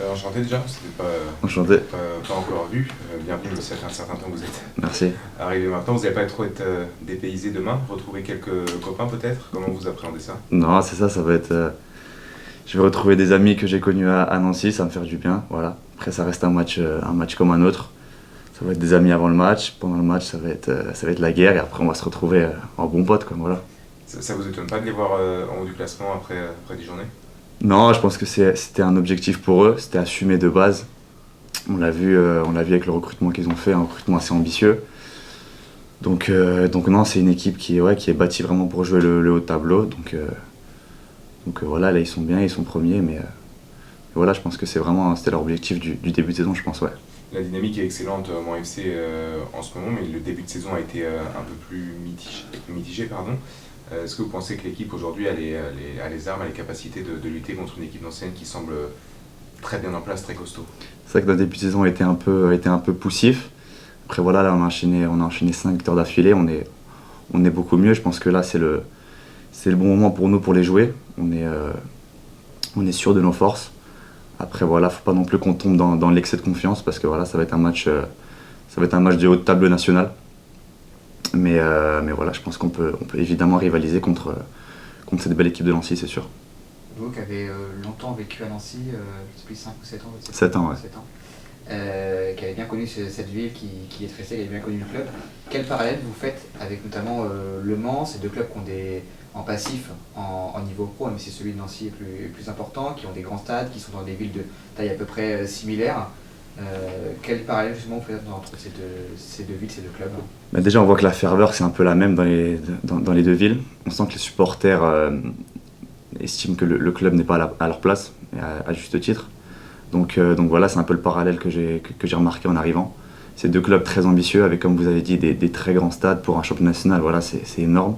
Enchanté déjà, c'était Enchanté. pas encore vu. Bienvenue, ça fait un certain temps que vous êtes Merci. arrivé maintenant. Vous n'allez pas trop être dépaysé demain, retrouver quelques copains peut-être. Comment vous appréhendez ça? Non, c'est ça, ça va être. Je vais retrouver des amis que j'ai connus à Nancy, ça va me faire du bien. Voilà. Après, ça reste un match comme un autre. Ça va être des amis avant le match. Pendant le match, ça va être la guerre. Et après, on va se retrouver en bons potes, quoi. Voilà. Ça vous étonne pas de les voir en haut du classement après 10 journées? Non, je pense que c'était un objectif pour eux. C'était assumé de base. On l'a vu avec le recrutement qu'ils ont fait, un recrutement assez ambitieux. Donc non, c'est une équipe qui est bâtie vraiment pour jouer le haut de tableau. Voilà, là ils sont bien, ils sont premiers, mais voilà, je pense que c'était leur objectif du début de saison, je pense, ouais. La dynamique est excellente au Mans FC en ce moment, mais le début de saison a été un peu plus mitigé, pardon. Est-ce que vous pensez que l'équipe aujourd'hui a les armes, a les capacités de lutter contre une équipe d'anciennes qui semble très bien en place, très costaud? C'est vrai que notre début de saison était un peu poussif. Après voilà, là on a enchaîné 5 victoires d'affilée, on est beaucoup mieux. Je pense que là c'est le bon moment pour nous pour les jouer. On est sûr de nos forces. Après voilà, faut pas non plus qu'on tombe dans l'excès de confiance parce que voilà, ça va être un match de haut de table national. Mais voilà, je pense on peut évidemment rivaliser contre cette belle équipe de Nancy, c'est sûr. Vous qui avez longtemps vécu à Nancy, depuis 5 ou 7 ans, 7 ans, ouais. 7 ans, qui avez bien connu cette ville, qui est stressée, qui avez bien connu le club. Quel parallèle vous faites avec notamment Le Mans, ces deux clubs qui ont en passif, en niveau pro, même si celui de Nancy est plus important, qui ont des grands stades, qui sont dans des villes de taille à peu près similaire. Quel parallèle justement vous faites entre ces deux villes, ces deux clubs? Bah déjà, on voit que la ferveur, c'est un peu la même dans les deux villes. On sent que les supporters estiment que le club n'est pas à leur place, et à juste titre. Donc voilà, c'est un peu le parallèle que j'ai remarqué en arrivant. C'est deux clubs très ambitieux, avec, comme vous avez dit, des très grands stades pour un championnat national. Voilà, c'est énorme.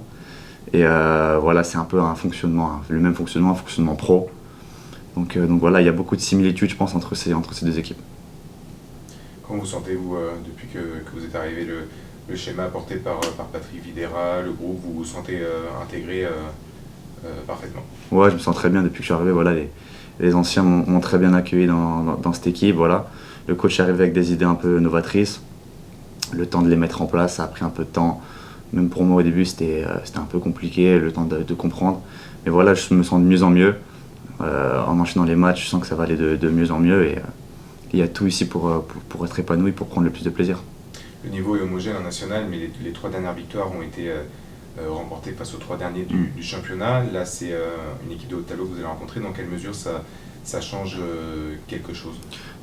Et voilà, c'est un peu le même fonctionnement, un fonctionnement pro. Donc voilà, il y a beaucoup de similitudes, je pense, entre ces deux équipes. Comment vous sentez-vous depuis que vous êtes arrivé, le schéma apporté par Patrick Videra, le groupe, vous vous sentez intégré parfaitement? Ouais, je me sens très bien depuis que je suis arrivé. Voilà, les anciens m'ont très bien accueilli dans cette équipe. Voilà. Le coach est arrivé avec des idées un peu novatrices. Le temps de les mettre en place, ça a pris un peu de temps. Même pour moi au début, c'était un peu compliqué, le temps de comprendre. Mais voilà, je me sens de mieux en mieux. En enchaînant les matchs, je sens que ça va aller de mieux en mieux. Et il y a tout ici pour être épanoui, pour prendre le plus de plaisir. Le niveau est homogène en national, mais les 3 dernières victoires ont été remportées face aux 3 derniers du championnat. Là, c'est une équipe de haut tableau que vous allez rencontrer. Dans quelle mesure ça change quelque chose?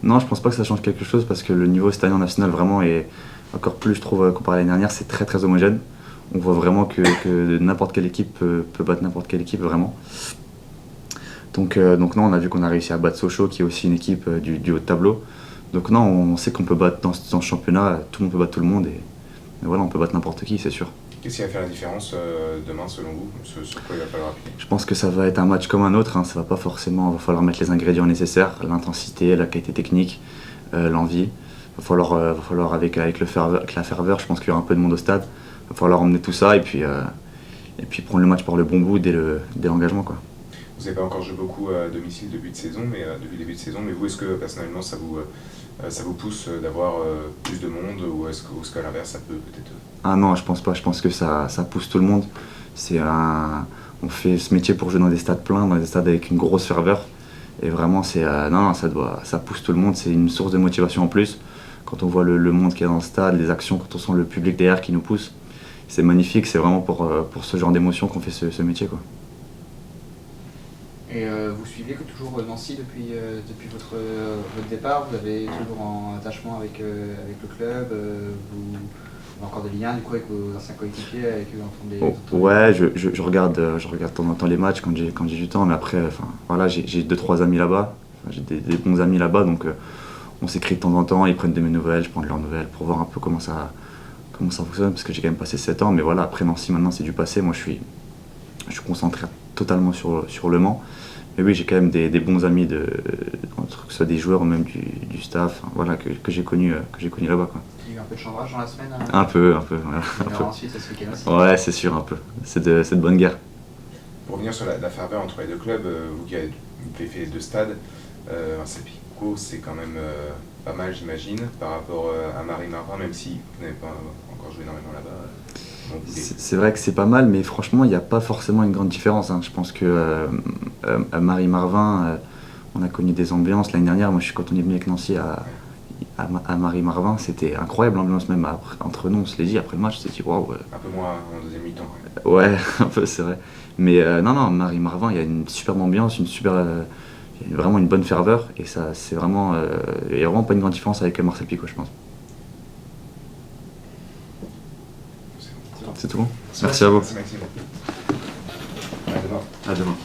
Non, je pense pas que ça change quelque chose parce que le niveau cette année en national vraiment est encore plus, je trouve, comparé à l'année dernière, c'est très très homogène. On voit vraiment que n'importe quelle équipe peut battre n'importe quelle équipe, vraiment. Donc non, on a vu qu'on a réussi à battre Sochaux, qui est aussi une équipe du haut de tableau. Donc non, on sait qu'on peut battre dans ce championnat, tout le monde peut battre tout le monde. Et voilà, on peut battre n'importe qui, c'est sûr. Qu'est-ce qui va faire la différence demain selon vous? Sur quoi il va falloir appuyer? Je pense que ça va être un match comme un autre, hein. Ça va pas forcément, va falloir mettre les ingrédients nécessaires, l'intensité, la qualité technique, l'envie. Va falloir avec la ferveur, je pense qu'il y aura un peu de monde au stade. Va falloir emmener tout ça et puis prendre le match par le bon bout dès l'engagement, quoi. Vous n'avez pas encore joué beaucoup à domicile depuis le début de saison, mais vous, est-ce que personnellement ça vous pousse d'avoir plus de monde, ou est-ce qu'à l'inverse ça peut peut-être... Ah non, je pense pas. Je pense que ça pousse tout le monde. On fait ce métier pour jouer dans des stades pleins, dans des stades avec une grosse ferveur. Et vraiment, non, ça pousse tout le monde. C'est une source de motivation en plus. Quand on voit le monde qui est dans le stade, les actions, quand on sent le public derrière qui nous pousse, c'est magnifique. C'est vraiment pour ce genre d'émotion qu'on fait ce métier, quoi. Et vous suivez toujours Nancy depuis votre départ? Vous avez toujours en attachement avec le club? Vous avez encore des liens du coup avec vos anciens coéquipiers, avec eux Ouais, je regarde de temps en temps les matchs quand j'ai du temps, mais après, voilà, j'ai 2-3 amis là-bas. J'ai des bons amis là-bas, donc on s'écrit de temps en temps, ils prennent de mes nouvelles, je prends de leurs nouvelles pour voir un peu comment ça fonctionne, parce que j'ai quand même passé 7 ans. Mais voilà, après Nancy maintenant c'est du passé. Moi je suis concentré totalement sur Le Mans. Mais oui, j'ai quand même des bons amis, que ce soit des joueurs ou même du staff, hein, voilà, que j'ai connu là-bas, quoi. Il y a eu un peu de chambrage dans la semaine? Un peu, voilà. Ensuite, ça se week-end aussi. Ouais, c'est sûr, un peu. C'est de bonne guerre. Pour revenir sur la ferveur entre les deux clubs, vous qui avez fait les deux stades, Marcel Pico, c'est quand même pas mal, j'imagine, par rapport à Marie-Marvin, même si vous n'avez pas encore joué énormément là-bas. C'est vrai que c'est pas mal, mais franchement, il n'y a pas forcément une grande différence, hein. Je pense que à Marie-Marvin, on a connu des ambiances. L'année dernière, moi, quand on est venu avec Nancy à Marie-Marvin, c'était incroyable l'ambiance, même entre nous, on se l'est dit après le match, on s'est dit waouh. Un peu moins en deuxième mi-temps. Ouais, un peu, c'est vrai. Mais non, Marie-Marvin, il y a une superbe ambiance, il y a vraiment une bonne ferveur, et ça, c'est vraiment, il n'y a vraiment pas une grande différence avec Marcel Pico, je pense. C'est tout bon. Merci à vous. Merci Maxime. À demain. À demain.